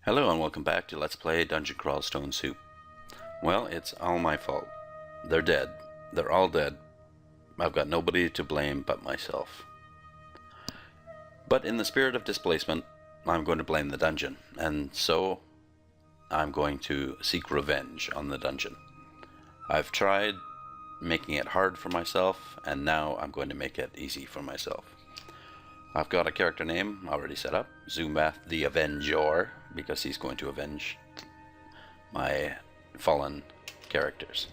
Hello and welcome back to Let's Play Dungeon Crawl Stone Soup. Well, it's all my fault. They're dead. They're all dead. I've got nobody to blame but myself. But in the spirit of displacement, I'm going to blame the dungeon, and so I'm going to seek revenge on the dungeon. I've tried making it hard for myself, and now I'm going to make it easy for myself. I've got a character name already set up, Zoomath the Avenger, because he's going to avenge my fallen characters.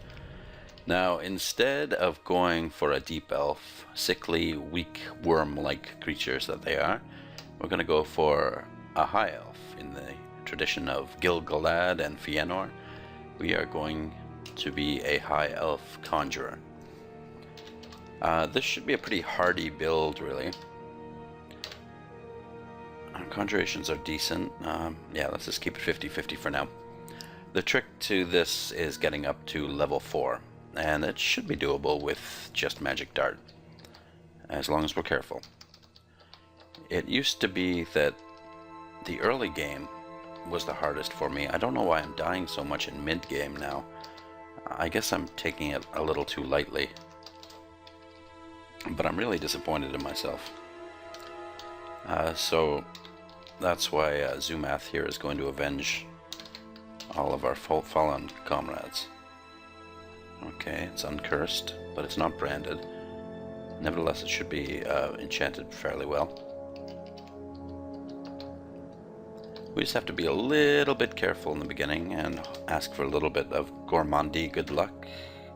Now, instead of going for a deep elf, sickly, weak, worm-like creatures that they are, we're going to go for a high elf. In the tradition of Gil-galad and Fëanor, we are going to be a high elf conjurer. This should be a pretty hardy build, really. Conjurations are decent. Yeah, let's just keep it 50-50 for now. The trick to this is getting up to level 4, and it should be doable with just magic dart, as long as we're careful. It used to be that the early game was the hardest for me. I don't know why I'm dying so much in mid-game now. I guess I'm taking it a little too lightly, but I'm really disappointed in myself. So that's why Zoomath here is going to avenge all of our fallen comrades. Okay, it's uncursed, but it's not branded. Nevertheless, it should be enchanted fairly well. We just have to be a little bit careful in the beginning and ask for a little bit of gourmandy good luck.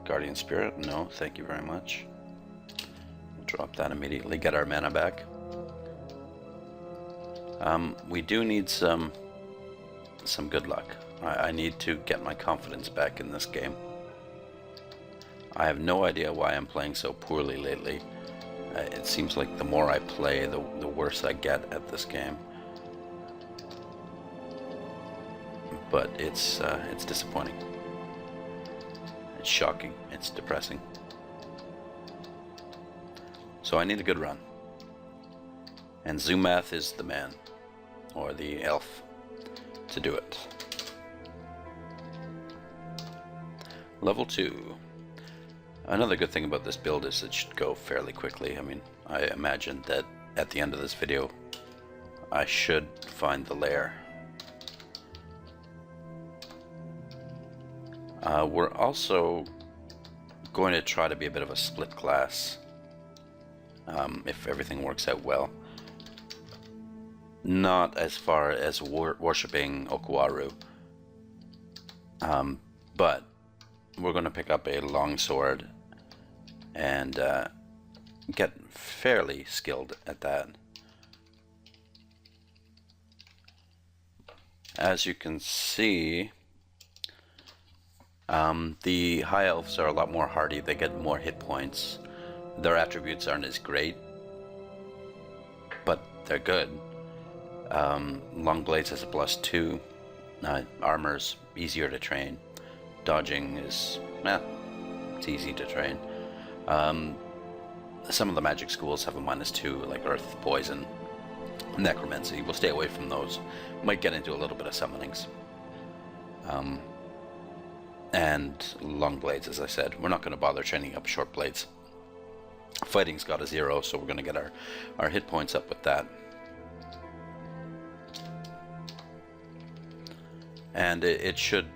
Guardian Spirit, no, thank you very much. We'll drop that immediately, get our mana back. We do need some good luck. I need to get my confidence back in this game. I have no idea why I'm playing so poorly lately. It seems like the more I play, the worse I get at this game. But it's disappointing. It's shocking. It's depressing. So I need a good run. And Zoomath is the man, or the elf, to do it. Level 2. Another good thing about this build is it should go fairly quickly. I mean, I imagine that at the end of this video, I should find the Lair. We're also going to try to be a bit of a split class, if everything works out well. Not as far as worshipping Okwaru, but we're going to pick up a longsword and get fairly skilled at that. As you can see, the high elves are a lot more hardy. They get more hit points. Their attributes aren't as great, but they're good. Long blades has a +2. Armor's easier to train. Dodging is, it's easy to train. Some of the magic schools have a -2, like Earth, Poison, Necromancy. We'll stay away from those. Might get into a little bit of summonings. And long blades, as I said. We're not going to bother training up short blades. Fighting's got a 0, so we're going to get our hit points up with that. And it should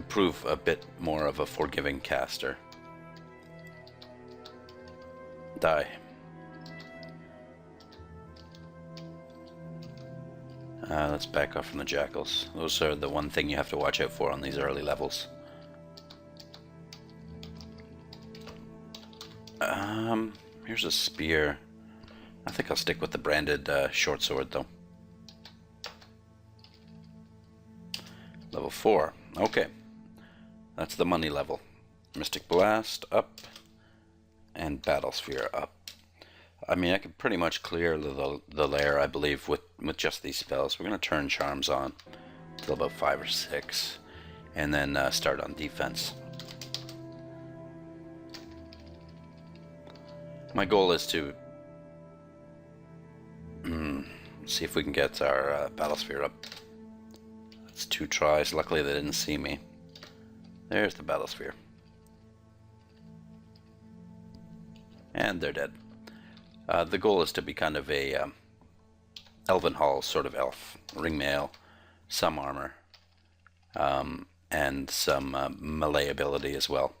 prove a bit more of a forgiving caster. Die. Let's back off from the jackals. Those are the one thing you have to watch out for on these early levels. Here's a spear. I think I'll stick with the branded short sword though. Level 4. Okay. That's the money level. Mystic Blast up and Battle Sphere up. I mean, I can pretty much clear the Lair, I believe, with just these spells. We're going to turn Charms on till about 5 or 6 and then start on defense. My goal is to see if we can get our Battle Sphere up. 2 tries. Luckily they didn't see me. There's the Battlesphere. And they're dead. The goal is to be kind of a Elvenhall sort of elf. Ringmail, some armor, and some melee ability as well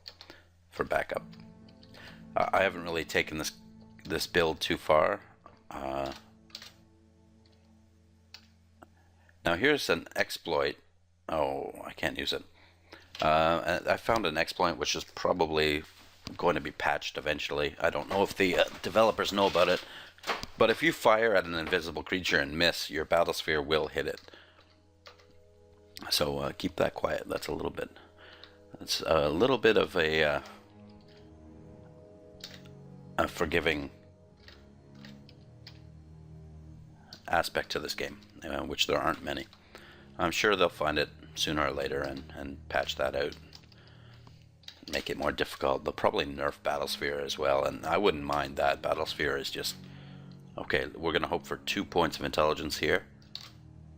for backup. I haven't really taken this build too far. Now here's an exploit. Oh, I can't use it. I found an exploit which is probably going to be patched eventually. I don't know if the developers know about it, but if you fire at an invisible creature and miss, your Battlesphere will hit it. So keep that quiet. That's a little bit of a forgiving aspect to this game, which there aren't many. I'm sure they'll find it sooner or later and patch that out, make it more difficult. They'll probably nerf Battlesphere as well, and I wouldn't mind that. Battlesphere is just okay. We're gonna hope for 2 points of intelligence here.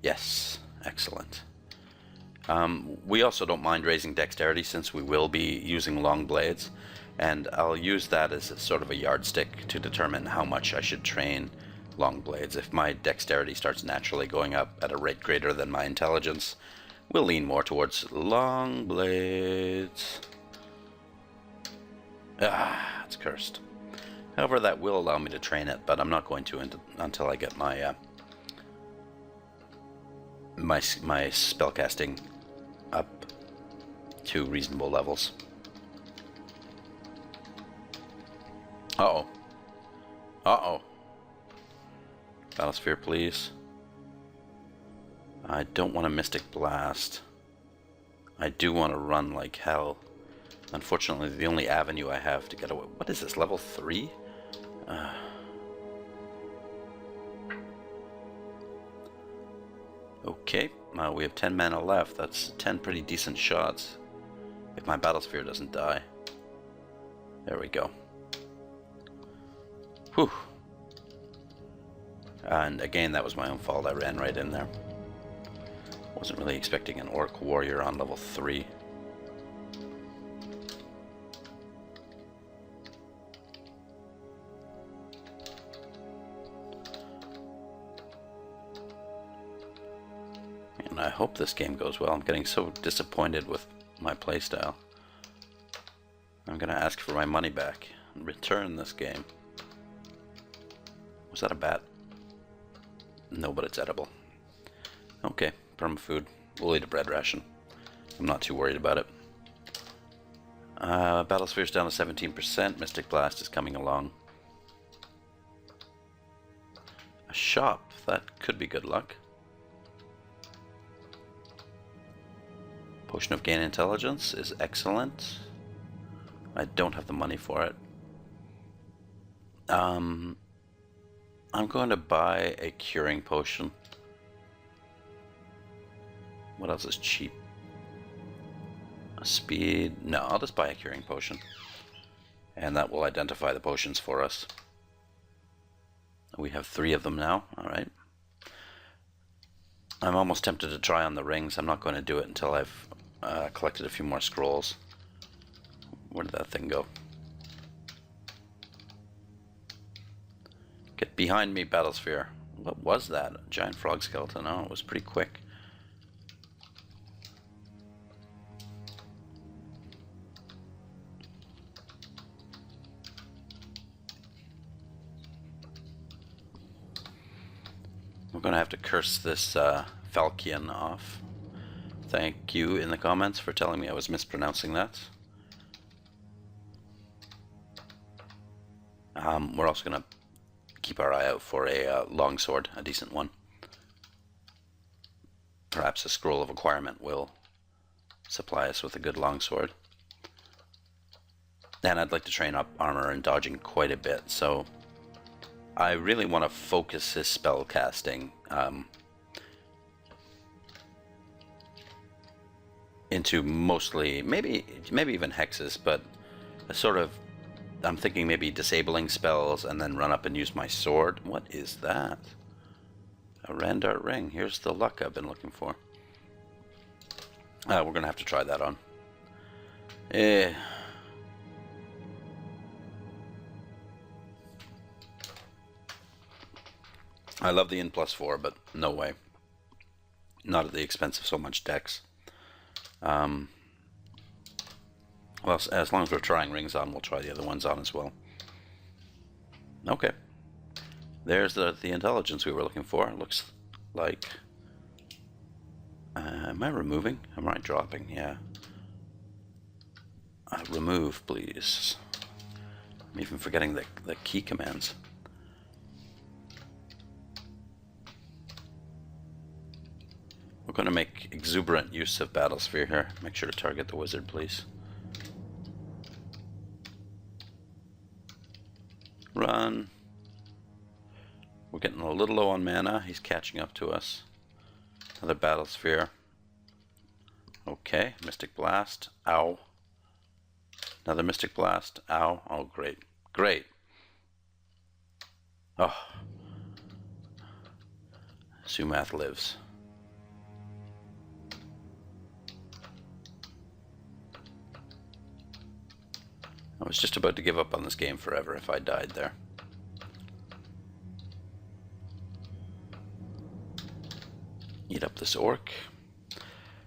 Yes, excellent. We also don't mind raising dexterity since we will be using long blades, and I'll use that as a sort of a yardstick to determine how much I should train long blades. If my dexterity starts naturally going up at a rate greater than my intelligence, we'll lean more towards long blades. Ah, it's cursed. However, that will allow me to train it, but I'm not going to until I get my my spellcasting up to reasonable levels. Uh-oh. Uh-oh. Battlesphere, please. I don't want a Mystic Blast. I do want to run like hell. Unfortunately, the only avenue I have to get away... What is this, level 3? Okay, we have 10 mana left. That's 10 pretty decent shots. If my Battlesphere doesn't die. There we go. Whew. And again, that was my own fault. I ran right in there. Wasn't really expecting an Orc Warrior on level 3. And I hope this game goes well. I'm getting so disappointed with my playstyle. I'm gonna ask for my money back and return this game. Was that a bat? No, but it's edible. Okay, permafood. We'll eat a bread ration. I'm not too worried about it. Battlesphere's down to 17%. Mystic Blast is coming along. A shop. That could be good luck. Potion of Gain Intelligence is excellent. I don't have the money for it. I'm going to buy a curing potion. What else is cheap? A speed? No, I'll just buy a curing potion. And that will identify the potions for us. We have 3 of them now. Alright. I'm almost tempted to try on the rings. I'm not going to do it until I've collected a few more scrolls. Where did that thing go? Get behind me, Battlesphere. What was that? A giant frog skeleton? Oh, it was pretty quick. We're going to have to curse this Falchion off. Thank you in the comments for telling me I was mispronouncing that. We're also going to keep our eye out for a longsword, a decent one. Perhaps a scroll of acquirement will supply us with a good longsword. And I'd like to train up armor and dodging quite a bit, so I really want to focus his spell casting into mostly, maybe even hexes, but a sort of, I'm thinking maybe disabling spells and then run up and use my sword. What is that? A Randart ring. Here's the luck I've been looking for. We're going to have to try that on. Eh. I love the N+4, but no way. Not at the expense of so much dex. Well, as long as we're trying rings on, we'll try the other ones on as well. Okay. There's the intelligence we were looking for. It looks like... am I removing? Am I dropping? Yeah. Remove, please. I'm even forgetting the key commands. We're going to make exuberant use of Battlesphere here. Make sure to target the wizard, please. Run. We're getting a little low on mana. He's catching up to us. Another Battlesphere. Okay, Mystic Blast. Ow. Another Mystic Blast. Ow. Oh, great. Great. Oh. Zoomath lives. I was just about to give up on this game forever if I died there. Eat up this orc.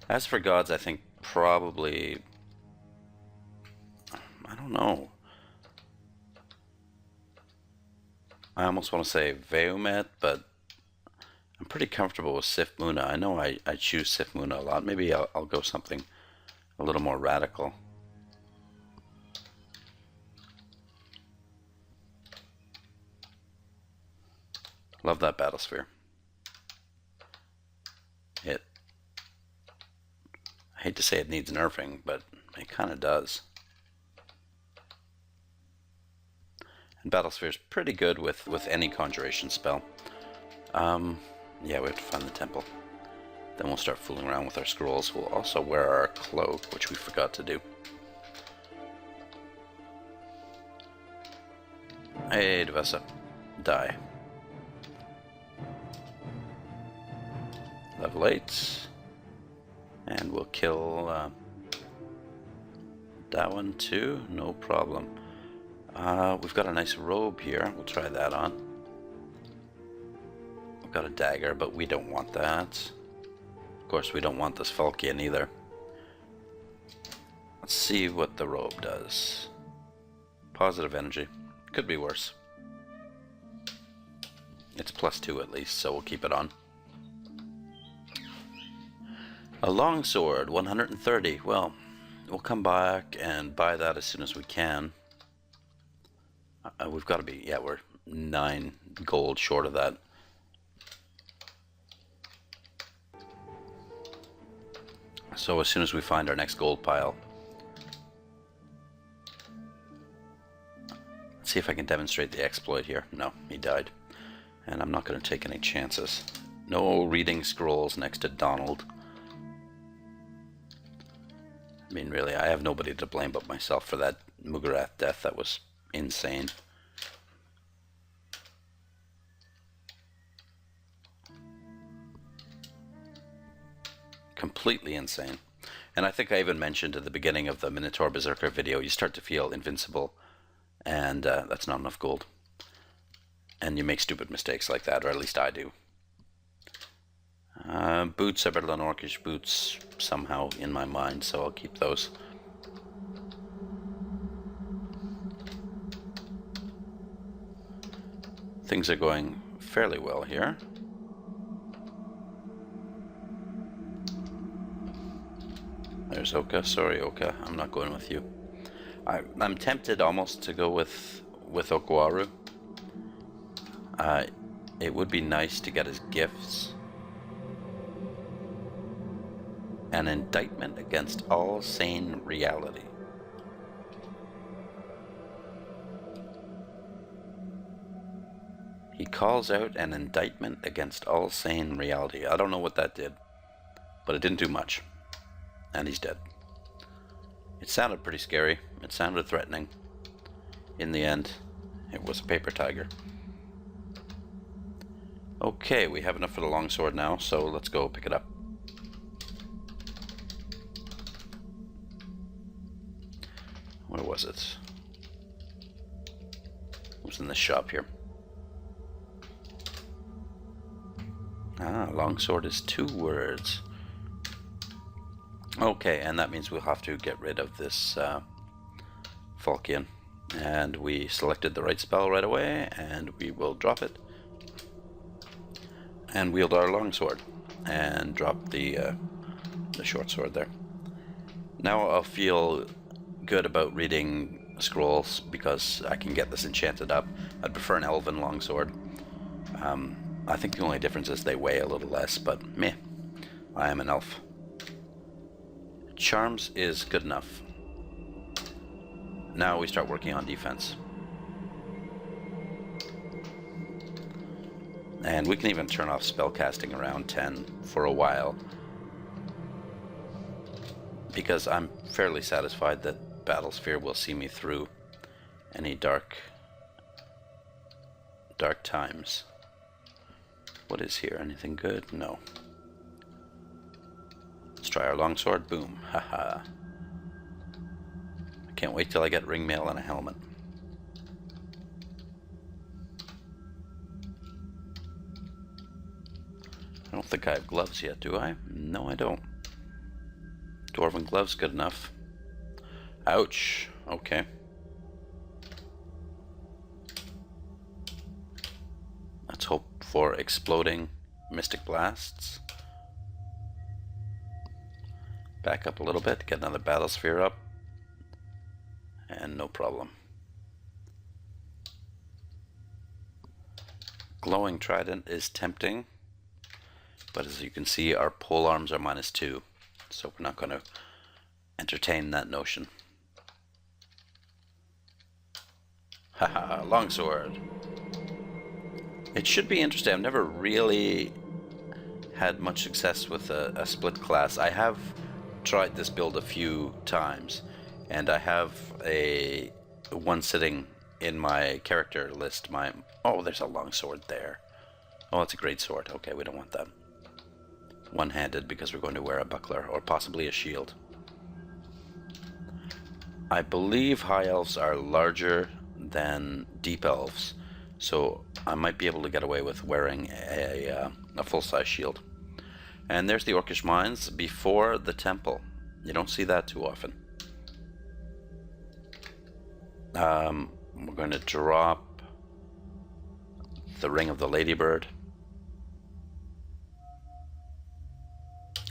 As for gods, I think probably... I don't know. I almost want to say Veomet, but I'm pretty comfortable with Sif Muna. I know I choose Sif Muna a lot. Maybe I'll go something a little more radical. Love that Battlesphere. I hate to say it needs nerfing, but it kind of does. And Battlesphere is pretty good with any conjuration spell. Yeah, we have to find the temple. Then we'll start fooling around with our scrolls. We'll also wear our cloak, which we forgot to do. Hey, Devessa. Die. Level 8. And we'll kill that one too, no problem. We've got a nice robe here. We'll try that on. We've got a dagger, but we don't want that. Of course, we don't want this Falkian either. Let's see what the robe does. Positive energy. Could be worse. It's +2 at least, so we'll keep it on. A longsword, 130. Well, we'll come back and buy that as soon as we can. We've got to be, yeah, we're 9 gold short of that. So as soon as we find our next gold pile. Let's see if I can demonstrate the exploit here. No, he died. And I'm not going to take any chances. No reading scrolls next to Donald. I mean, really, I have nobody to blame but myself for that Mughrath death. That was insane. Completely insane. And I think I even mentioned at the beginning of the Minotaur Berserker video, you start to feel invincible, and that's not enough gold. And you make stupid mistakes like that, or at least I do. Boots are better than orcish boots somehow in my mind, so I'll keep those. Things are going fairly well here. There's Oka. Sorry, Oka. I'm not going with you. I'm tempted almost to go with Okwaru. It would be nice to get his gifts. An indictment against all sane reality. He calls out an indictment against all sane reality. I don't know what that did, but it didn't do much. And he's dead. It sounded pretty scary. It sounded threatening. In the end, it was a paper tiger. Okay, we have enough for the longsword now, so let's go pick it up. Where was it? It was in the shop here. Ah, longsword is 2 words. Okay, and that means we'll have to get rid of this Falkian. And we selected the right spell right away, and we will drop it. And wield our longsword. And drop the short sword there. Now I'll feel good about reading scrolls because I can get this enchanted up. I'd prefer an elven longsword. I think the only difference is they weigh a little less, but meh, I am an elf. Charms is good enough. Now we start working on defense. And we can even turn off spellcasting around 10 for a while, because I'm fairly satisfied that Battlesphere will see me through any dark times. What is here? Anything good? No. Let's try our longsword. Boom. Haha. I can't wait till I get ring mail and a helmet. I don't think I have gloves yet, do I? No, I don't. Dwarven gloves, good enough. Ouch. Okay. Let's hope for exploding mystic blasts. Back up a little bit, get another battle sphere up. And no problem. Glowing trident is tempting, but as you can see, our pole arms are -2, so we're not going to entertain that notion. Haha, longsword. It should be interesting. I've never really had much success with a split class. I have tried this build a few times, and I have one sitting in my character list. Oh, there's a longsword there. Oh, it's a great sword. Okay, we don't want that. One-handed because we're going to wear a buckler or possibly a shield. I believe high elves are larger than deep elves, so I might be able to get away with wearing a full-size shield. And there's the Orcish Mines before the temple. You don't see that too often. We're going to drop the Ring of the Ladybird.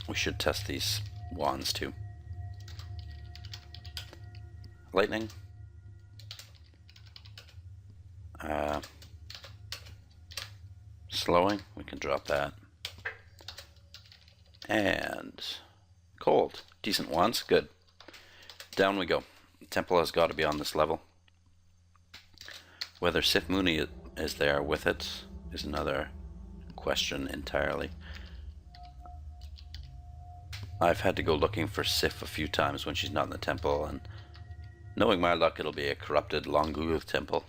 We should test these wands too. Lightning. Slowing, we can drop that. And cold. Decent wands, good. Down we go. Temple has got to be on this level. Whether Sif Mooney is there with it is another question entirely. I've had to go looking for Sif a few times when she's not in the temple, and knowing my luck, it'll be a corrupted Longguth temple.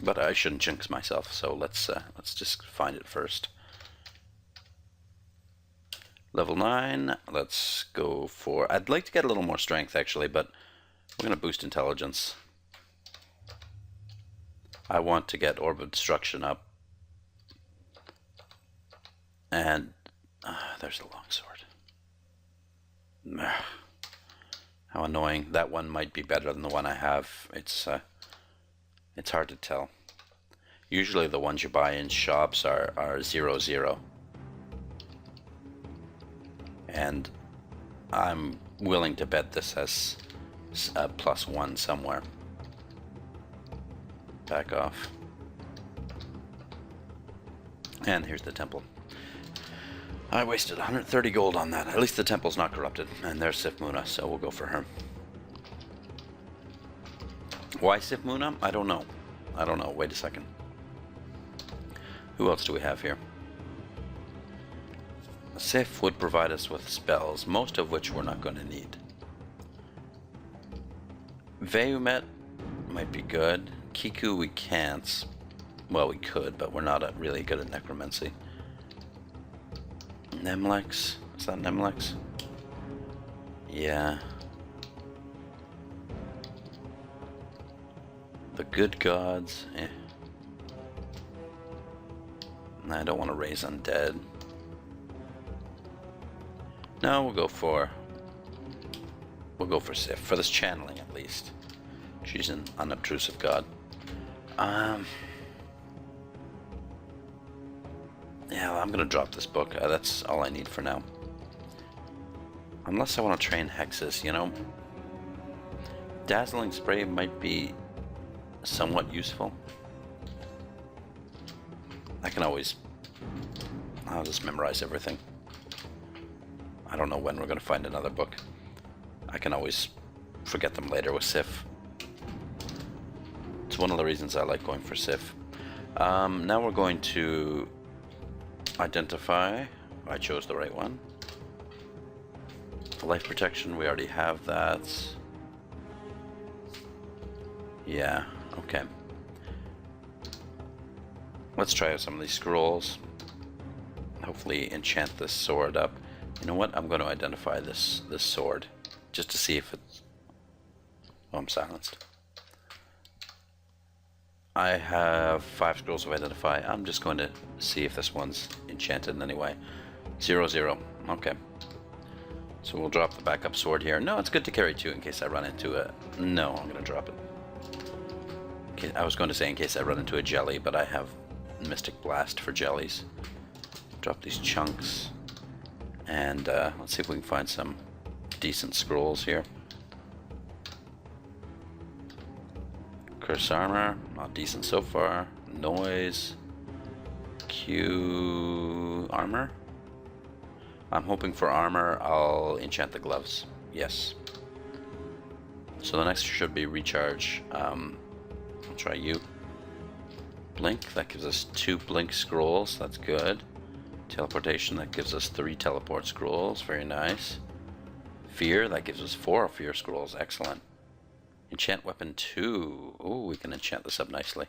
But I shouldn't jinx myself, so let's just find it first. Level 9, let's go for... I'd like to get a little more strength, actually, but we're going to boost intelligence. I want to get Orb of Destruction up. And... there's the longsword. How annoying. That one might be better than the one I have. It's hard to tell. Usually the ones you buy in shops are 0-0. And I'm willing to bet this has a +1 somewhere. Back off. And here's the temple. I wasted 130 gold on that. At least the temple's not corrupted. And there's Sif Muna, so we'll go for her. Why Sif Muna? I don't know. I don't know. Wait a second. Who else do we have here? Sif would provide us with spells, most of which we're not going to need. Veumet might be good. Kiku we can't. Well, we could, but we're not really good at necromancy. Nemlex? Is that Nemlex? Yeah. good gods, eh. I don't want to raise undead. No, we'll go for Sif, for this channeling at least. She's an unobtrusive god. Yeah, well, I'm gonna drop this book. That's all I need for now. Unless I want to train hexes, you know. Dazzling Spray might be somewhat useful. I'll just memorize everything. I don't know when we're going to find another book. I can always forget them later with Sif. It's one of the reasons I like going for Sif. Now we're going to identify. I chose the right one. Life protection, we already have that. Yeah, okay. Let's try out some of these scrolls. Hopefully enchant this sword up. You know what? I'm going to identify this sword just to see if it's... Oh, I'm silenced. I have 5 scrolls of identify. I'm just going to see if this one's enchanted in any way. 0, 0. Okay. So we'll drop the backup sword here. No, it's good to carry 2 in case I run into a... No, I'm going to drop it. I was going to say in case I run into a jelly, but I have Mystic Blast for jellies. Drop these chunks. And let's see if we can find some decent scrolls here. Curse Armor, not decent so far. Noise. Q Armor. I'm hoping for armor. I'll enchant the gloves. Yes. So the next should be recharge. I'll try you. Blink, that gives us 2 blink scrolls. That's good. Teleportation, that gives us 3 teleport scrolls. Very nice. Fear, that gives us 4 fear scrolls. Excellent. Enchant weapon 2. Oh, we can enchant this up nicely.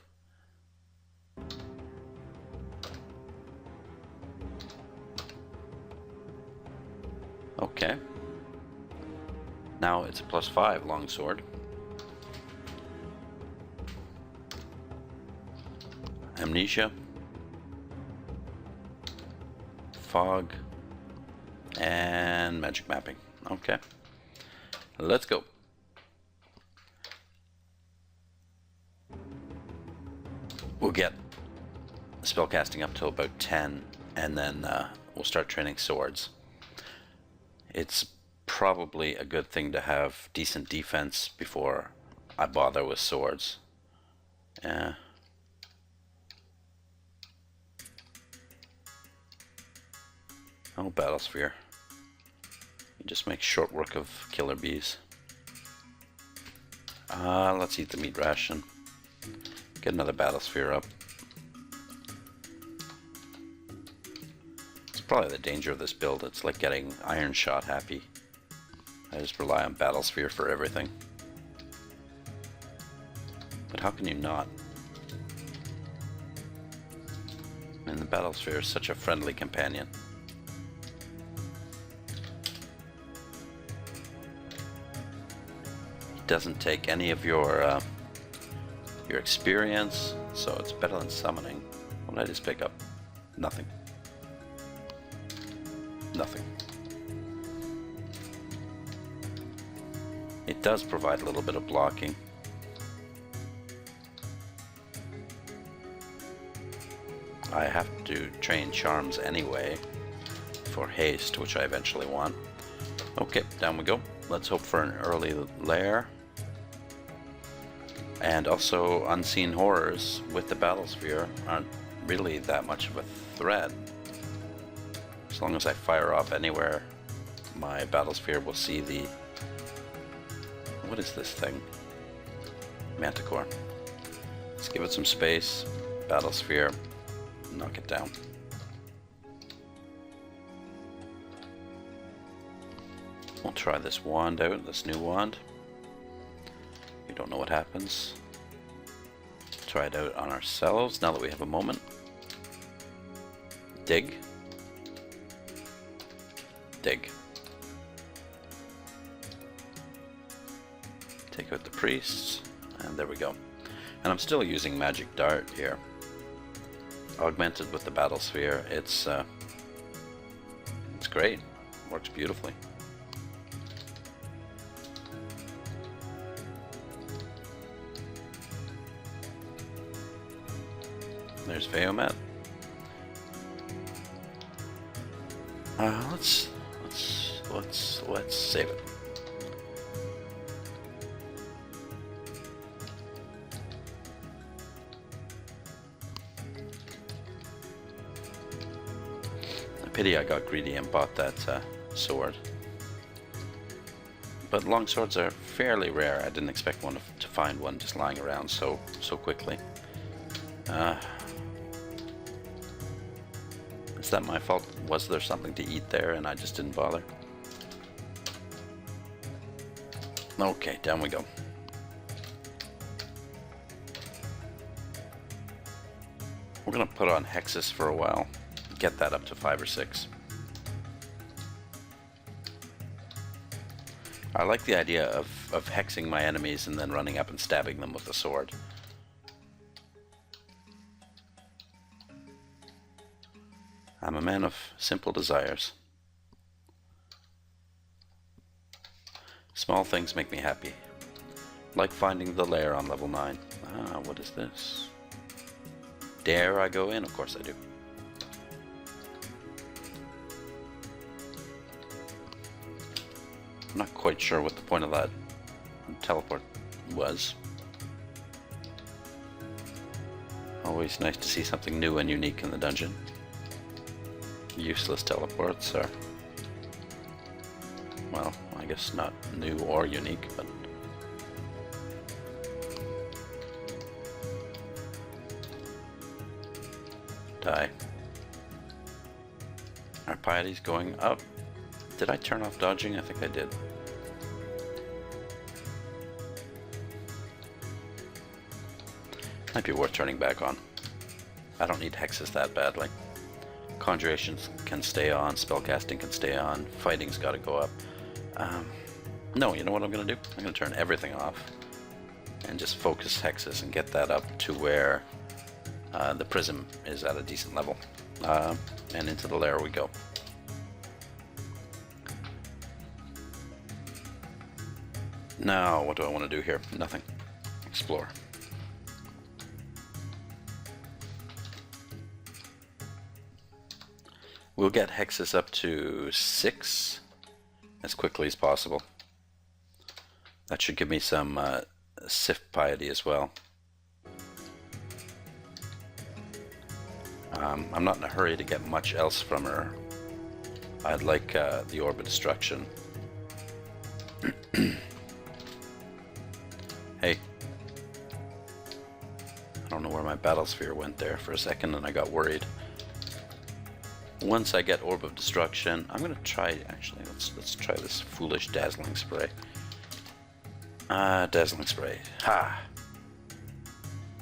Okay. Now it's a +5 longsword. Amnesia. Fog. And magic mapping. Okay. Let's go. We'll get spellcasting up to about 10, and then we'll start training swords. It's probably a good thing to have decent defense before I bother with swords. Yeah. Oh, Battlesphere. You just make short work of killer bees. Let's eat the meat ration. Get another Battlesphere up. It's probably the danger of this build. It's like getting Iron Shot happy. I just rely on Battlesphere for everything. But how can you not? I mean, the Battlesphere is such a friendly companion. It doesn't take any of your experience, so it's better than summoning. What did I just pick up? Nothing. Nothing. It does provide a little bit of blocking. I have to train charms anyway for haste, which I eventually want. Okay, down we go. Let's hope for an early Lair. And also, unseen horrors with the Battlesphere aren't really that much of a threat. As long as I fire off anywhere, my Battlesphere will see the... What is this thing? Manticore. Let's give it some space. Battlesphere. Knock it down. We'll try this wand out, this new wand. We don't know what happens. Try it out on ourselves now that we have a moment. Dig. Dig. Take out the priests, and there we go. And I'm still using Magic Dart here. Augmented with the Battle Sphere. It's great. Works beautifully. There's Vayomet. Let's save it. A pity I got greedy and bought that sword. But long swords are fairly rare. I didn't expect to find one just lying around so quickly. Is that my fault? Was there something to eat there and I just didn't bother? Okay, down we go. We're gonna put on Hexus for a while. Get that up to 5 or 6. I like the idea of hexing my enemies and then running up and stabbing them with a sword. I'm a man of simple desires. Small things make me happy. Like finding the Lair on level 9. Ah, what is this? Dare I go in? Of course I do. I'm not quite sure what the point of that teleport was. Always nice to see something new and unique in the dungeon. Useless teleports are, well, I guess not new or unique, but die. Our piety's going up. Did I turn off dodging? I think I did. Might be worth turning back on. I don't need hexes that badly. Conjurations can stay on, spellcasting can stay on, fighting's got to go up. No, you know what I'm going to do? I'm going to turn everything off and just focus hexes and get that up to where the prism is at a decent level. And into the lair we go. Now, what do I want to do here? Nothing. Explore. We'll get hexes up to 6 as quickly as possible. That should give me some Sift piety as well. I'm not in a hurry to get much else from her. I'd like the Orb of Destruction. Hey. I don't know where my battle sphere went there for a second and I got worried. Once I get Orb of Destruction, I'm gonna try, actually, let's try this foolish Dazzling Spray. Dazzling Spray. Ha!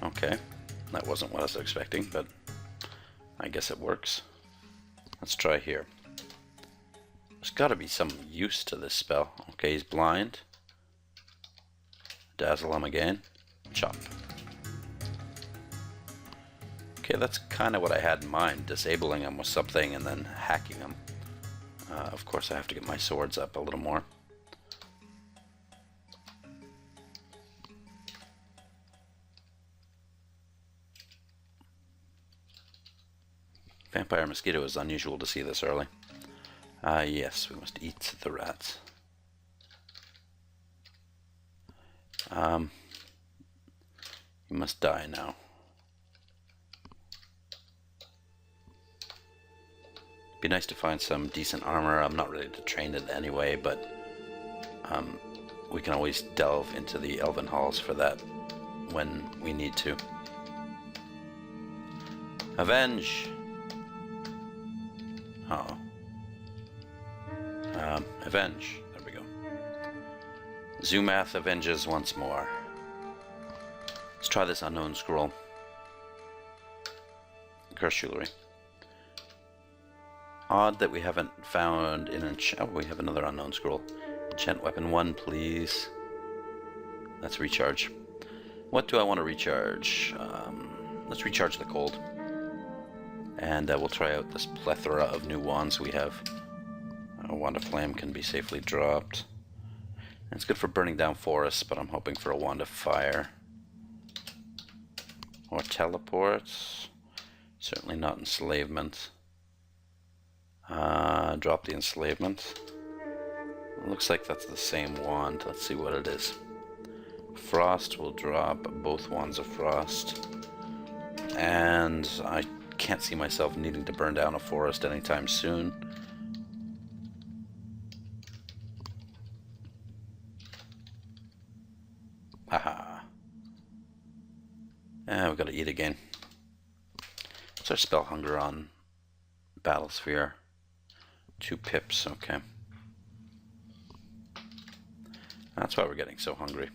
Okay. That wasn't what I was expecting, but I guess it works. Let's try here. There's gotta be some use to this spell. Okay, he's blind. Dazzle him again. Chop. Okay, that's kind of what I had in mind, disabling him with something and then hacking him. Of course, I have to get my swords up a little more. Vampire Mosquito is unusual to see this early. Yes, we must eat the rats. You must die now. Be nice to find some decent armor. I'm not ready to train it anyway, but we can always delve into the Elven Halls for that when we need to. Avenge! Uh-oh. Avenge. There we go. Zoomath avenges once more. Let's try this unknown scroll. Curse jewelry. Odd that we haven't found in oh, we have another unknown scroll. Enchant weapon 1, please. Let's recharge. What do I want to recharge? Let's recharge the cold. And we'll try out this plethora of new wands we have. A wand of flame can be safely dropped. And it's good for burning down forests, but I'm hoping for a wand of fire. Or teleports. Certainly not enslavement. Drop the enslavement. Looks like that's the same wand. Let's see what it is. Frost will drop both wands of frost. And I can't see myself needing to burn down a forest anytime soon. Haha. And we've got to eat again. What's our spell hunger on Battlesphere? 2 pips, okay. That's why we're getting so hungry.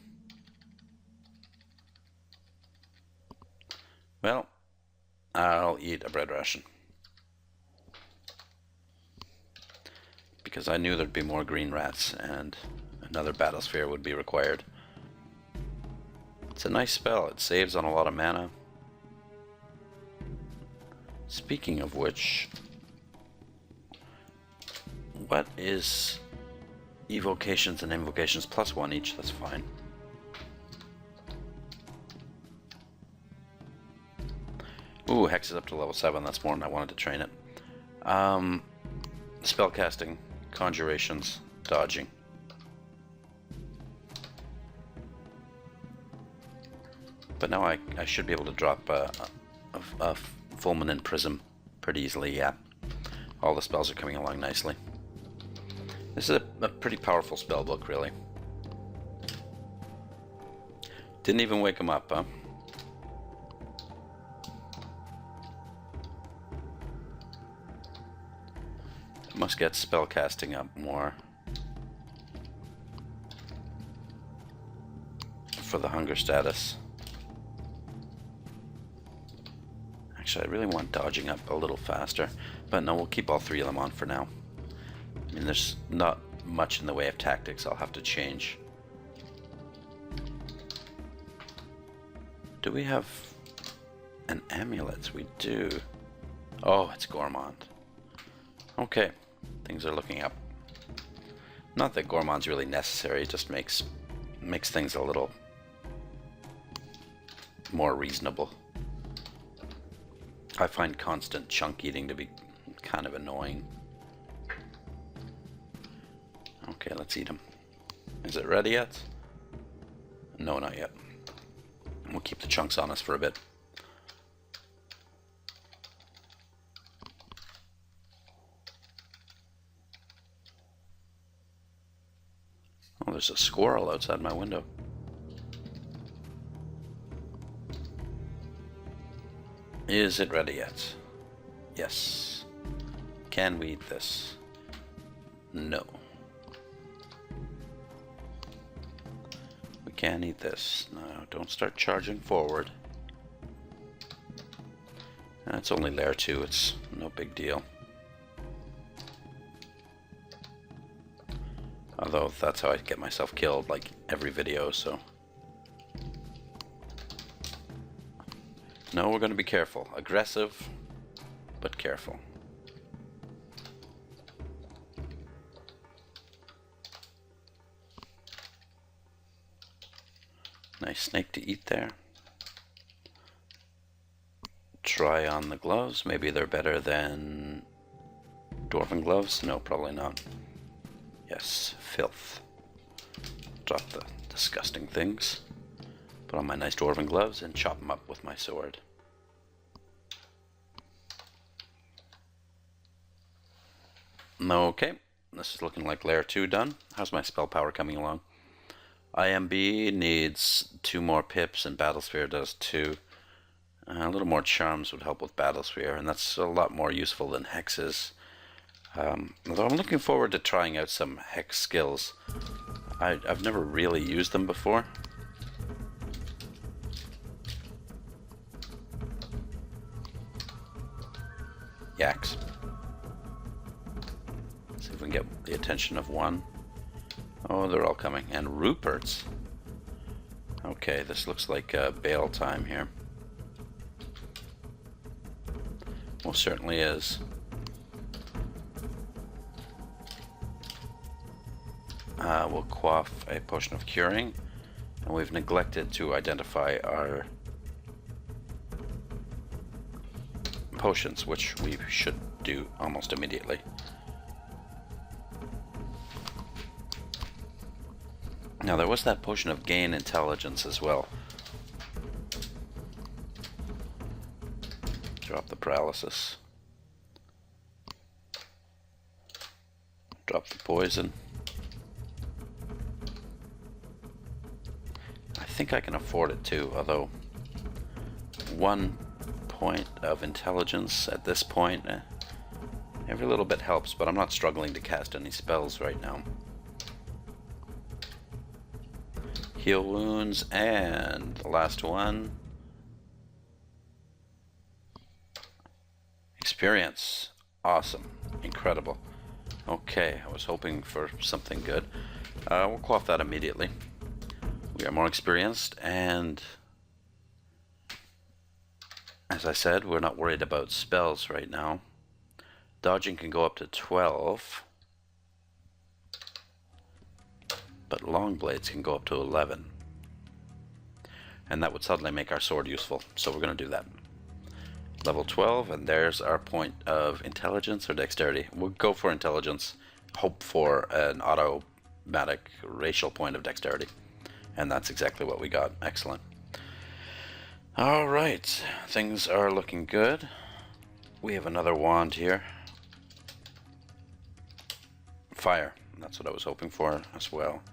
Well, I'll eat a bread ration. Because I knew there'd be more green rats and another Battlesphere would be required. It's a nice spell. It saves on a lot of mana. Speaking of which, what is evocations and invocations? +1 each, that's fine. Ooh, Hex is up to level 7, that's more than I wanted to train it. Spellcasting, conjurations, dodging. But now I should be able to drop a fulminant prism pretty easily, yeah. All the spells are coming along nicely. This is a pretty powerful spell book, really. Didn't even wake him up, huh? Must get spellcasting up more for the hunger status. Actually, I really want dodging up a little faster, but no, we'll keep all 3 of them on for now. I mean, there's not much in the way of tactics I'll have to change. Do we have an amulet? We do. Oh, it's Gourmand. Okay, things are looking up. Not that Gourmand's really necessary, it just makes things a little more reasonable. I find constant chunk eating to be kind of annoying. Okay, let's eat them. Is it ready yet? No, not yet. We'll keep the chunks on us for a bit. Oh, there's a squirrel outside my window. Is it ready yet? Yes. Can we eat this? No. We can't eat this. No, don't start charging forward. It's only Lair 2, it's no big deal. Although that's how I get myself killed, like every video, so. No, we're going to be careful. Aggressive, but careful. Nice snake to eat there. Try on the gloves. Maybe they're better than dwarven gloves. No, probably not. Yes, filth. Drop the disgusting things. Put on my nice dwarven gloves and chop them up with my sword. Okay, this is looking like Lair 2 done. How's my spell power coming along? IMB needs 2 more pips and Battlesphere does 2. A little more charms would help with Battlesphere, and that's a lot more useful than hexes. Although I'm looking forward to trying out some hex skills. I've never really used them before. Yaks. See if we can get the attention of one. Oh, they're all coming. And Ruperts. Okay, this looks like bail time here. Most certainly is. We'll quaff a potion of curing, and we've neglected to identify our potions, which we should do almost immediately. Now there was that potion of gain intelligence as well. Drop the paralysis. Drop the poison. I think I can afford it too, although 1 point of intelligence at this point, every little bit helps, but I'm not struggling to cast any spells right now. Heal wounds, and the last one, experience. Awesome. Incredible. Okay, I was hoping for something good. We'll quaff that immediately. We are more experienced, and as I said, we're not worried about spells right now. Dodging can go up to 12, but long blades can go up to 11. And that would suddenly make our sword useful, so we're going to do that. Level 12, and there's our point of intelligence or dexterity. We'll go for intelligence, hope for an automatic racial point of dexterity. And that's exactly what we got. Excellent. Alright, things are looking good. We have another wand here. Fire, that's what I was hoping for as well.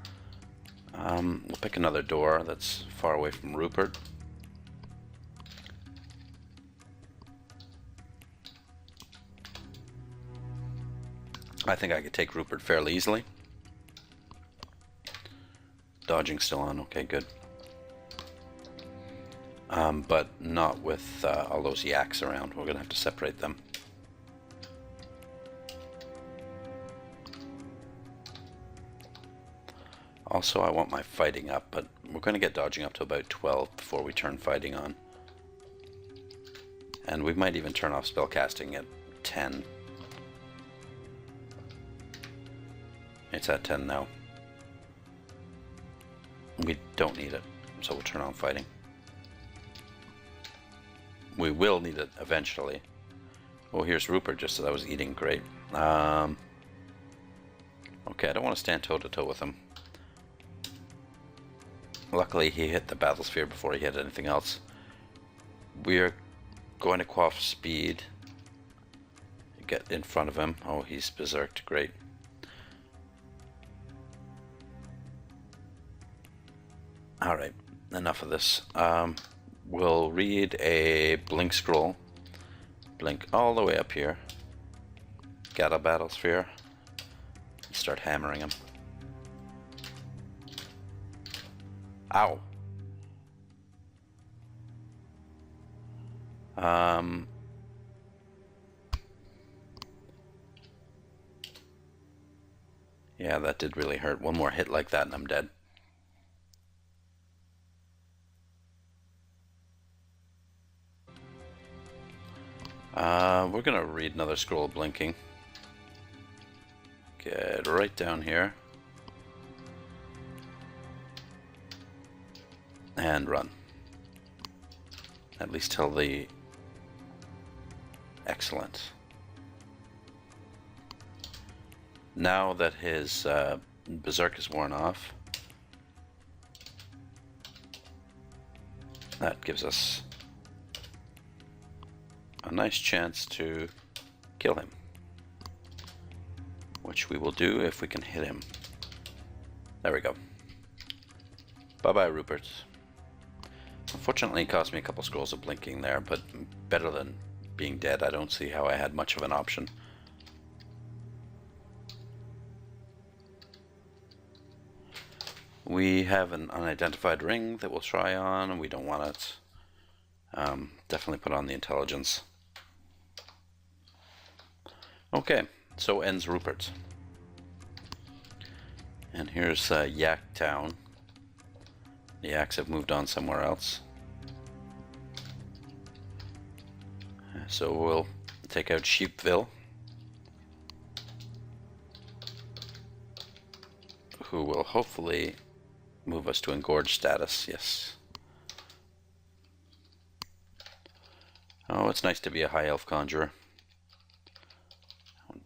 We'll pick another door that's far away from Rupert. I think I could take Rupert fairly easily. Dodging still on, okay, good. But not with all those yaks around. We're gonna have to separate them. Also, I want my fighting up, but we're gonna get dodging up to about 12 before we turn fighting on. And we might even turn off spellcasting at 10. It's at 10 now. We don't need it, so we'll turn on fighting. We will need it eventually. Oh, here's Rupert, just as I was eating. Great. Okay, I don't want to stand toe-to-toe with him. Luckily, he hit the battle sphere before he hit anything else. We're going to quaff speed. Get in front of him. Oh, he's berserked. Great. Alright, enough of this. We'll read a blink scroll. Blink all the way up here. Get a battle sphere. Start hammering him. Ow. Yeah, that did really hurt. One more hit like that and I'm dead. We're gonna read another scroll of blinking. Get right down here. And run. At least till the... Excellent. Now that his berserk is worn off, that gives us a nice chance to kill him, which we will do if we can hit him. There we go. Bye-bye, Rupert. Unfortunately, it cost me a couple scrolls of blinking there, but better than being dead. I don't see how I had much of an option. We have an unidentified ring that we'll try on, and we don't want it. Definitely put on the intelligence. Okay, so ends Rupert. And here's Yak Town. The yaks have moved on somewhere else. So we'll take out Sheepville, who will hopefully move us to engorged status. Yes. Oh, it's nice to be a high elf conjurer.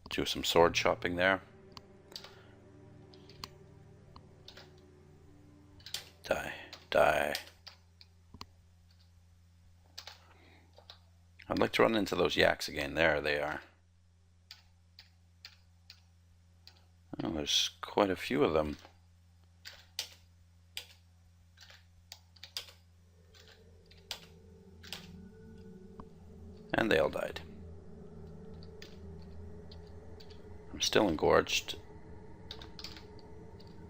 Do some sword shopping there. Die, die. I'd like to run into those yaks again. There they are. Oh, there's quite a few of them. And they all died. I'm still engorged.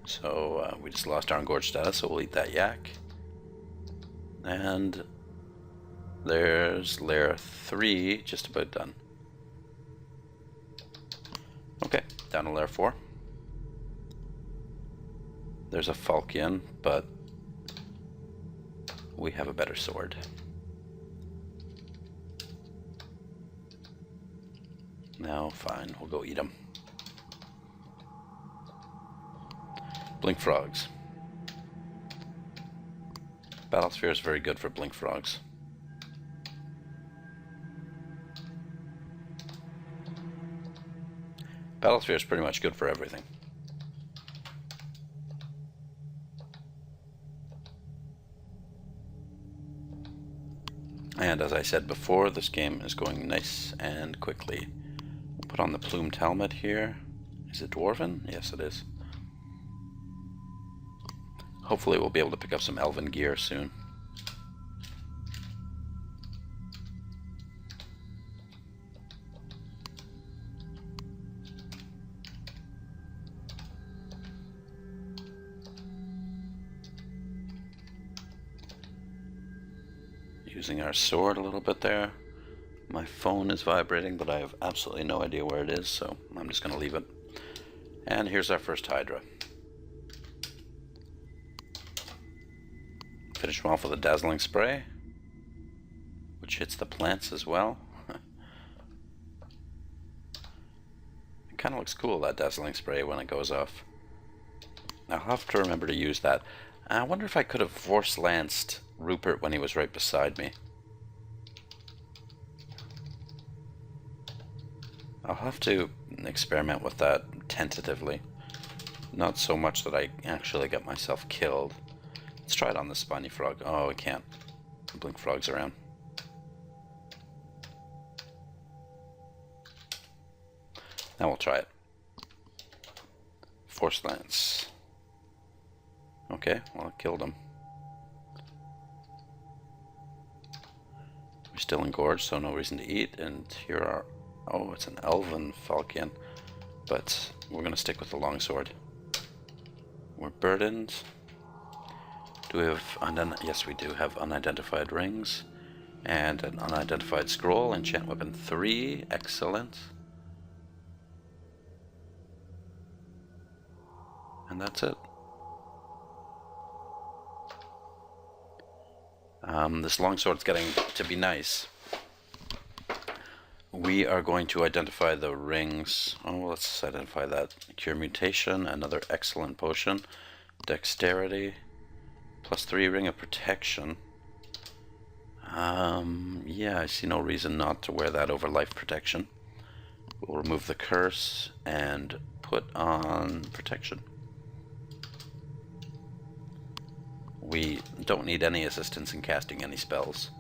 So we just lost our engorged status, so we'll eat that yak. And there's Lair 3, just about done. Okay, down to Lair 4. There's a falchion, but we have a better sword. No, fine, we'll go eat them. Blink frogs. Battlesphere is very good for blink frogs. Battlesphere is pretty much good for everything. And as I said before, this game is going nice and quickly. We'll put on the plumed helmet here. Is it dwarven? Yes, it is. Hopefully we'll be able to pick up some elven gear soon. Using our sword a little bit there. My phone is vibrating, but I have absolutely no idea where it is, so I'm just going to leave it. And here's our first Hydra. Finish him off with a dazzling spray, which hits the plants as well. It kind of looks cool, that dazzling spray, when it goes off. I'll have to remember to use that. I wonder if I could have force lanced Rupert when he was right beside me. I'll have to experiment with that tentatively. Not so much that I actually get myself killed. Let's try it on the spiny frog. Oh, we can't. Blink frogs around. Now we'll try it. Force lance. Okay, well, it killed him. We're still engorged, so no reason to eat. And here are... Oh, it's an elven falchion. But we're going to stick with the longsword. We're burdened. Do we have... Yes, we do have unidentified rings. And an unidentified scroll. Enchant weapon 3. Excellent. And that's it. This longsword's getting to be nice. We are going to identify the rings. Oh, let's identify that. Cure mutation, another excellent potion. Dexterity, +3 ring of protection. Yeah, I see no reason not to wear that over life protection. We'll remove the curse and put on protection. We don't need any assistance in casting any spells.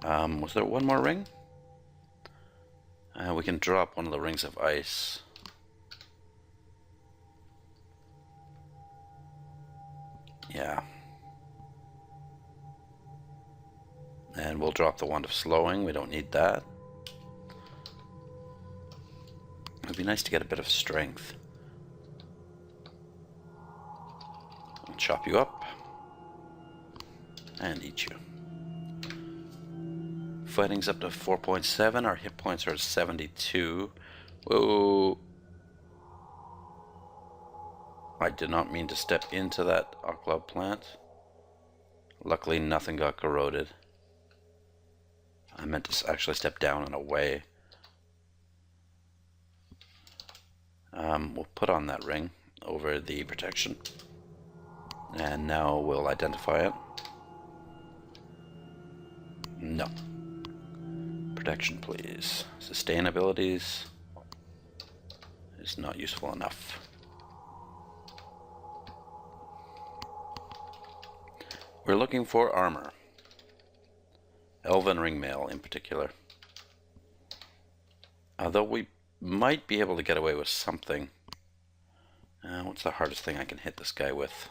Was there one more ring? We can drop one of the rings of ice. Yeah. And we'll drop the wand of slowing. We don't need that. It'd be nice to get a bit of strength. I'll chop you up and eat you. Fighting's up to 4.7. Our hit points are 72. Whoa. I did not mean to step into that Oclub plant. Luckily, nothing got corroded. I meant to actually step down and away. We'll put on that ring over the protection. And now we'll identify it. No. Protection, please. Sustain abilities is not useful enough. We're looking for armor. Elven ringmail in particular. Although we might be able to get away with something. What's the hardest thing I can hit this guy with?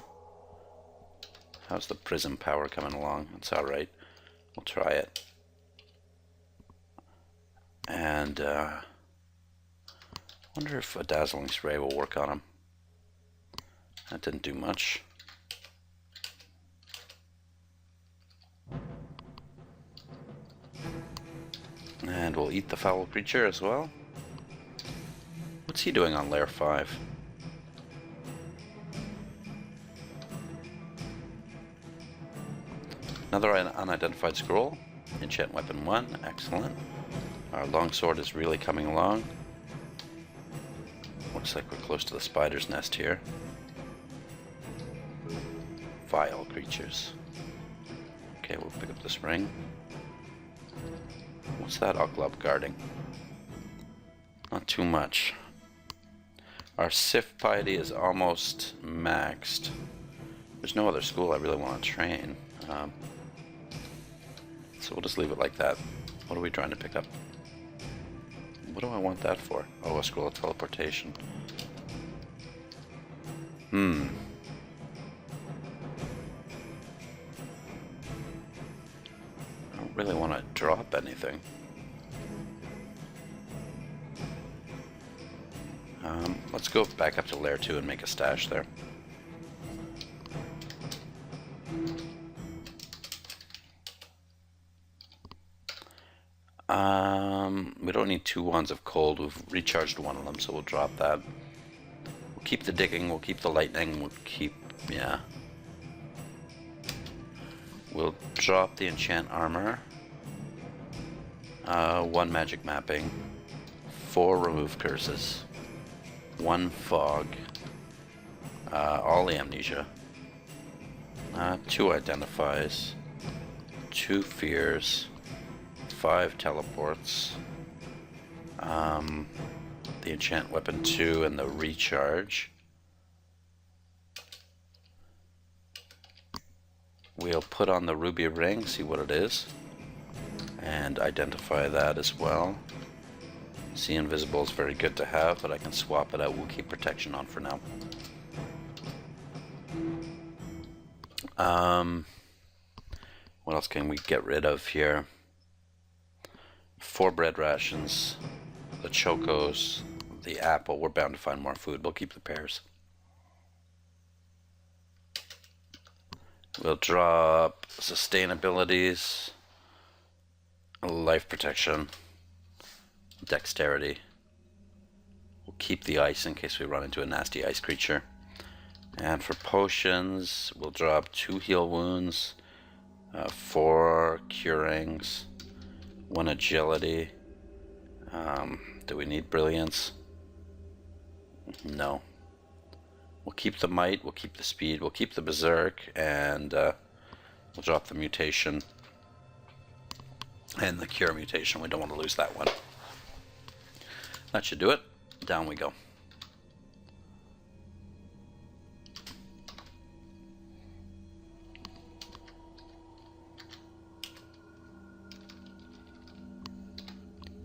How's the prism power coming along? It's alright. We'll try it. And wonder if a dazzling spray will work on him. That didn't do much. And we'll eat the foul creature as well. What's he doing on Lair 5? Another unidentified scroll. Enchant weapon 1. Excellent. Our longsword is really coming along. Looks like we're close to the spider's nest here. Vile creatures. Okay, we'll pick up this ring. What's that Oclub guarding? Not too much. Our Sif piety is almost maxed. There's no other school I really want to train. So we'll just leave it like that. What are we trying to pick up? What do I want that for? Oh, a scroll of teleportation. I don't really want to drop anything. Let's go back up to Lair 2 and make a stash there. We don't need 2 wands of cold. We've recharged one of them, so we'll drop that. We'll keep the digging, we'll keep the lightning, we'll keep... yeah. We'll drop the enchant armor. 1 magic mapping. 4 remove curses. 1 fog. All the amnesia. 2 identifies. 2 fears. 5 teleports. The enchant weapon 2 and the recharge. We'll put on the ruby ring, see what it is, and identify that as well. See invisible is very good to have, but I can swap it out. We'll keep protection on for now. What else can we get rid of here? 4 bread rations, the chocos, the apple. We're bound to find more food. We'll keep the pears. We'll drop sustainabilities, life protection, dexterity. We'll keep the ice in case we run into a nasty ice creature. And for potions, we'll drop 2 heal wounds, 4 curings, 1 agility. Do we need brilliance? No. We'll keep the might, we'll keep the speed, we'll keep the berserk, and we'll drop the mutation and the cure mutation. We don't want to lose that one. That should do it. Down we go.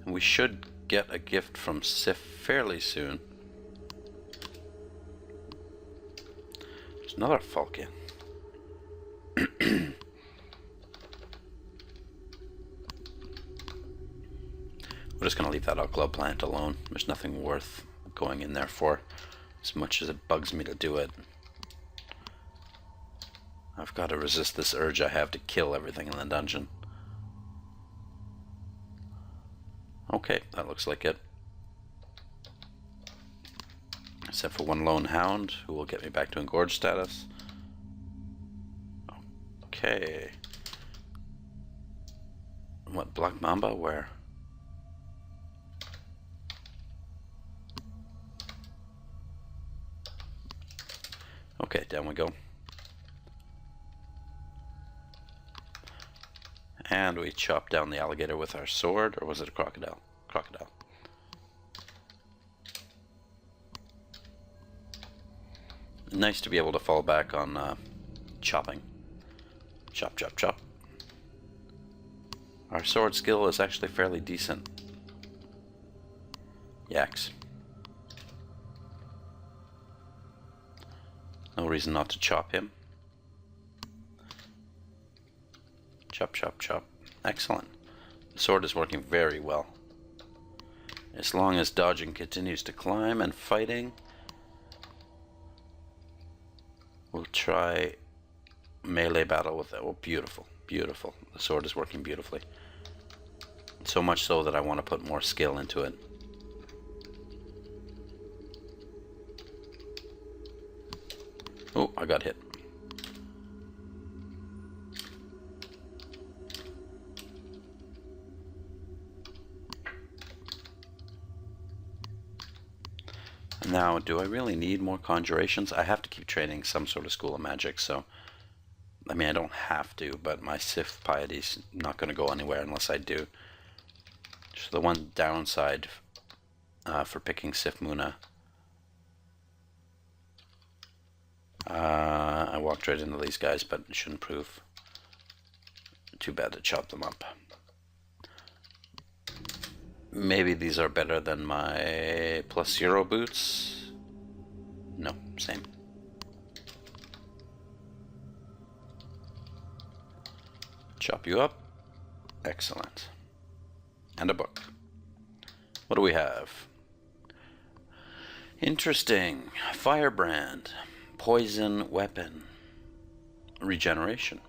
We should get a gift from Sif fairly soon. There's another falcon. We're just going to leave that Oclub plant alone. There's nothing worth going in there for, as much as it bugs me to do it. I've got to resist this urge I have to kill everything in the dungeon. Okay, that looks like it. Except for one lone hound, who will get me back to engorged status. Okay. What, Black Mamba? Where? Okay, down we go. And we chop down the alligator with our sword, or was it a crocodile? Crocodile. Nice to be able to fall back on chopping. Chop, chop, chop. Our sword skill is actually fairly decent. Yaks. No reason not to chop him. Chop, chop, chop. Excellent. The sword is working very well. As long as dodging continues to climb and fighting, we'll try melee battle with it. Oh, beautiful, beautiful. The sword is working beautifully. So much so that I want to put more skill into it. Oh, I got hit. Now, do I really need more conjurations? I have to keep training some sort of school of magic, so... I mean, I don't have to, but my Sith piety's not going to go anywhere unless I do. So the one downside for picking Sith Muna... I walked right into these guys, but it shouldn't prove too bad to chop them up. Maybe these are better than my +0 boots. No, same. Chop you up. Excellent. And a book. What do we have? Interesting. Firebrand. Poison weapon. Regeneration.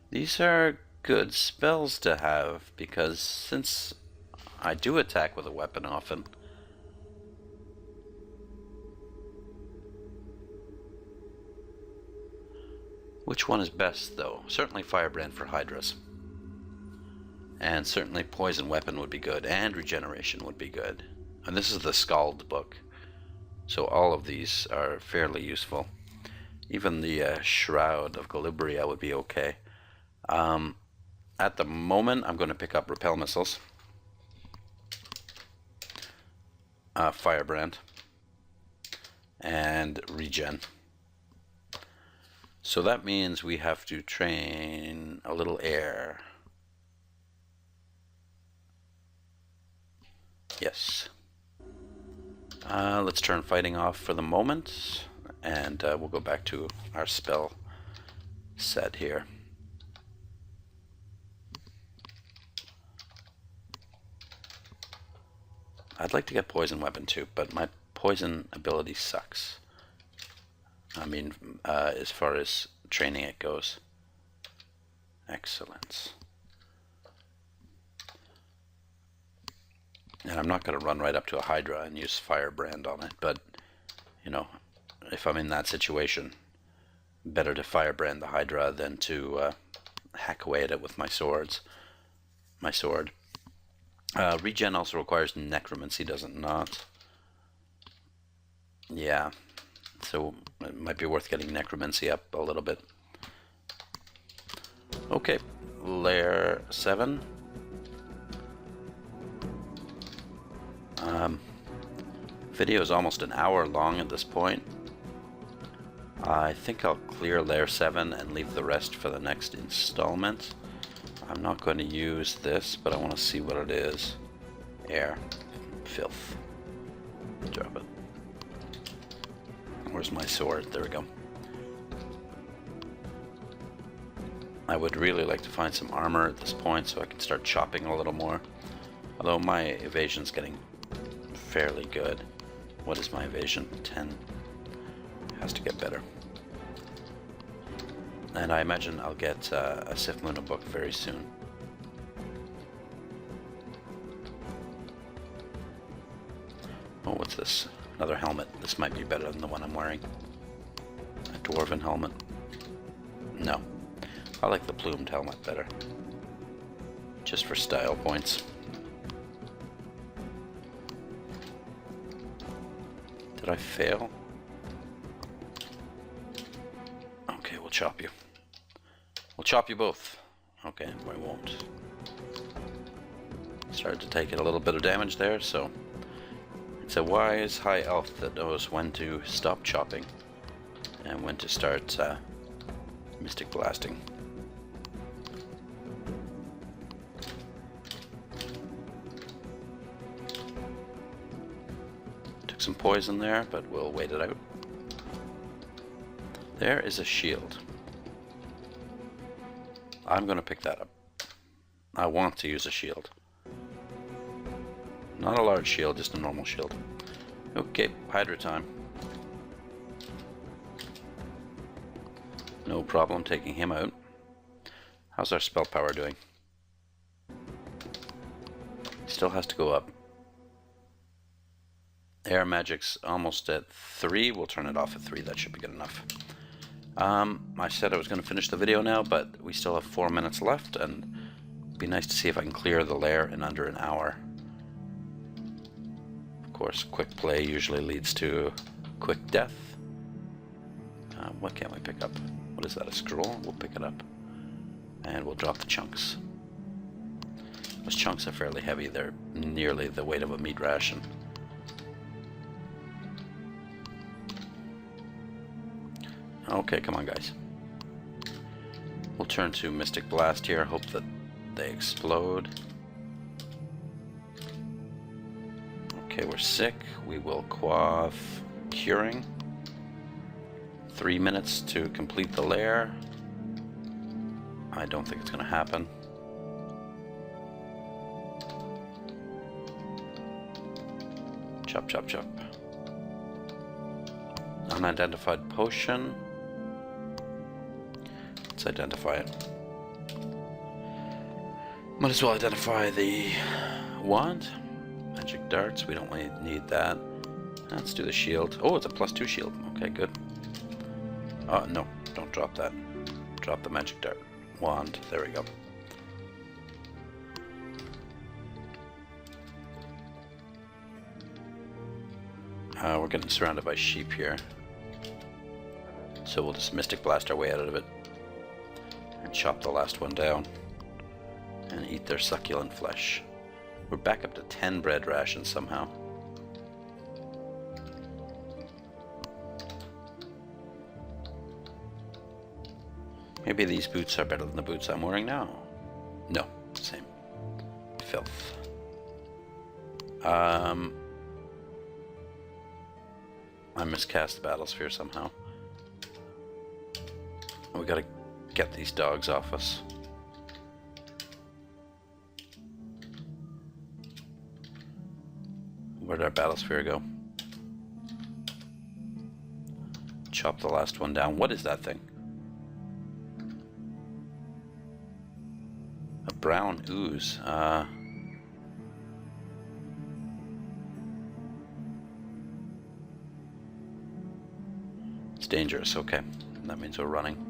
These are good spells to have, because since I do attack with a weapon often, which one is best though? Certainly Firebrand for Hydras, and certainly Poison Weapon would be good, and Regeneration would be good. And this is the Scald book, so all of these are fairly useful. Even the Shroud of Galibria would be okay. At the moment, I'm going to pick up Repel Missiles, Firebrand, and Regen. So that means we have to train a little air. Yes. Let's turn fighting off for the moment, and we'll go back to our spell set here. I'd like to get Poison Weapon too, but my poison ability sucks. I mean, as far as training it goes. Excellent. And I'm not going to run right up to a Hydra and use Firebrand on it, but, you know, if I'm in that situation, better to Firebrand the Hydra than to hack away at it with my sword. Regen also requires necromancy, does it not? Yeah, so it might be worth getting necromancy up a little bit. Okay, Lair 7. Video is almost an hour long at this point. I think I'll clear Lair 7 and leave the rest for the next installment. I'm not going to use this, but I want to see what it is. Air. Filth. Drop it. Where's my sword? There we go. I would really like to find some armor at this point so I can start chopping a little more. Although my evasion's getting fairly good. What is my evasion? 10. Has to get better. And I imagine I'll get a Sith Muna book very soon. Oh, what's this? Another helmet. This might be better than the one I'm wearing. A dwarven helmet. No. I like the plumed helmet better. Just for style points. Did I fail? Okay, we'll chop you. We'll chop you both. Okay, we won't. Started to take a little bit of damage there, so it's a wise high elf that knows when to stop chopping and when to start mystic blasting. Took some poison there, but we'll wait it out. There is a shield. I'm going to pick that up. I want to use a shield. Not a large shield, just a normal shield. Okay, Hydra time. No problem taking him out. How's our spell power doing? Still has to go up. Air magic's almost at 3. We'll turn it off at 3. That should be good enough. I said I was going to finish the video now, but we still have 4 minutes left, and it'd be nice to see if I can clear the lair in under an hour. Of course, quick play usually leads to quick death. What can we pick up? What is that, a scroll? We'll pick it up. And we'll drop the chunks. Those chunks are fairly heavy. They're nearly the weight of a meat ration. Okay, come on, guys. We'll turn to Mystic Blast here. Hope that they explode. Okay, we're sick. We will quaff Curing. 3 minutes to complete the lair. I don't think it's going to happen. Chop, chop, chop. Unidentified potion. Let's identify it. Might as well identify the wand. Magic darts, we don't really need that. Let's do the shield. Oh, it's a +2 shield. Okay, good. No, don't drop that. Drop the magic dart. Wand, there we go. We're getting surrounded by sheep here. So we'll just Mystic Blast our way out of it. And chop the last one down. And eat their succulent flesh. We're back up to 10 bread rations somehow. Maybe these boots are better than the boots I'm wearing now. No, same. Filth. I miscast the battle sphere somehow. We gotta get these dogs off us. Where'd our battle sphere go? Chop the last one down. What is that thing? A brown ooze. It's dangerous. Okay. That means we're running.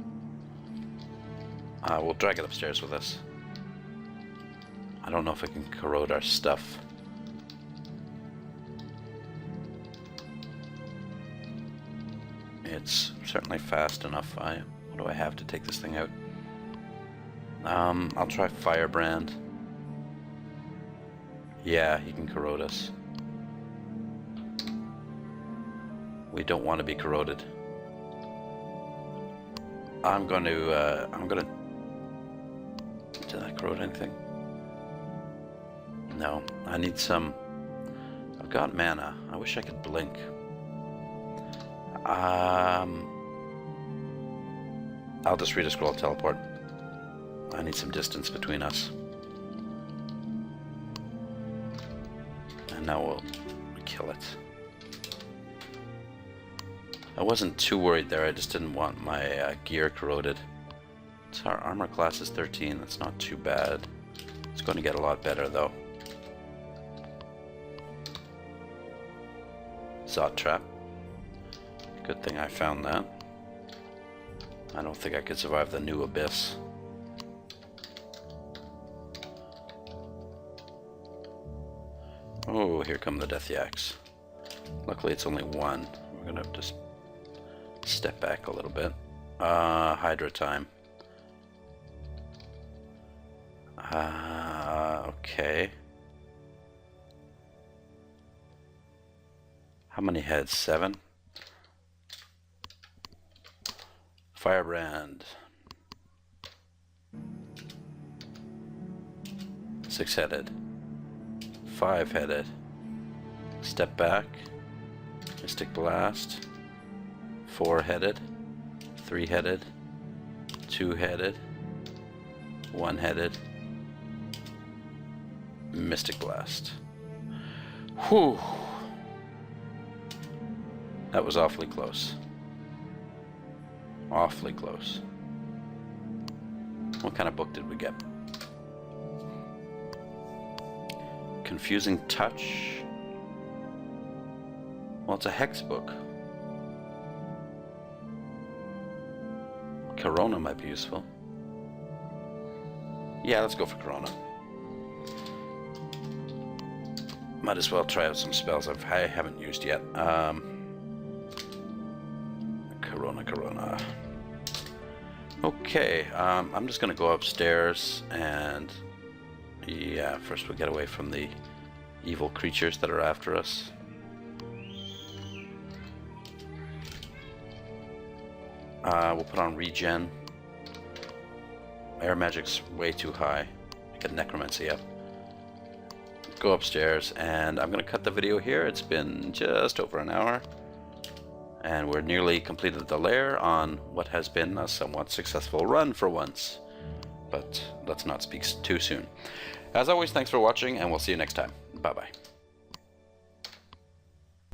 We'll drag it upstairs with us. I don't know if it can corrode our stuff. It's certainly fast enough. What do I have to take this thing out? I'll try Firebrand. Yeah, he can corrode us. We don't want to be corroded. I'm gonna... Did I corrode anything? No, I need some... I've got mana. I wish I could blink. I'll just read a scroll teleport. I need some distance between us. And now we'll kill it. I wasn't too worried there, I just didn't want my gear corroded. So our armor class is 13, that's not too bad. It's going to get a lot better though. Zot trap. Good thing I found that. I don't think I could survive the new abyss. Oh, here come the death yaks. Luckily it's only one. We're gonna have to step back a little bit. Hydra time. Okay. How many heads? 7? Firebrand. 6-headed. 5-headed. Step back. Mystic Blast. 4-headed. 3-headed. 2-headed. 1-headed. Mystic Blast. Whew. That was awfully close. Awfully close. What kind of book did we get? Confusing Touch. Well, it's a hex book. Corona might be useful. Yeah, let's go for Corona. Might as well try out some spells I haven't used yet. Corona. Okay, I'm just gonna go upstairs and yeah, first we'll get away from the evil creatures that are after us. We'll put on regen. Air magic's way too high. Get necromancy up. Go upstairs, and I'm gonna cut the video here. It's been just over an hour, and we're nearly completed the lair on what has been a somewhat successful run for once. But let's not speak too soon. As always, thanks for watching, and we'll see you next time. Bye-bye.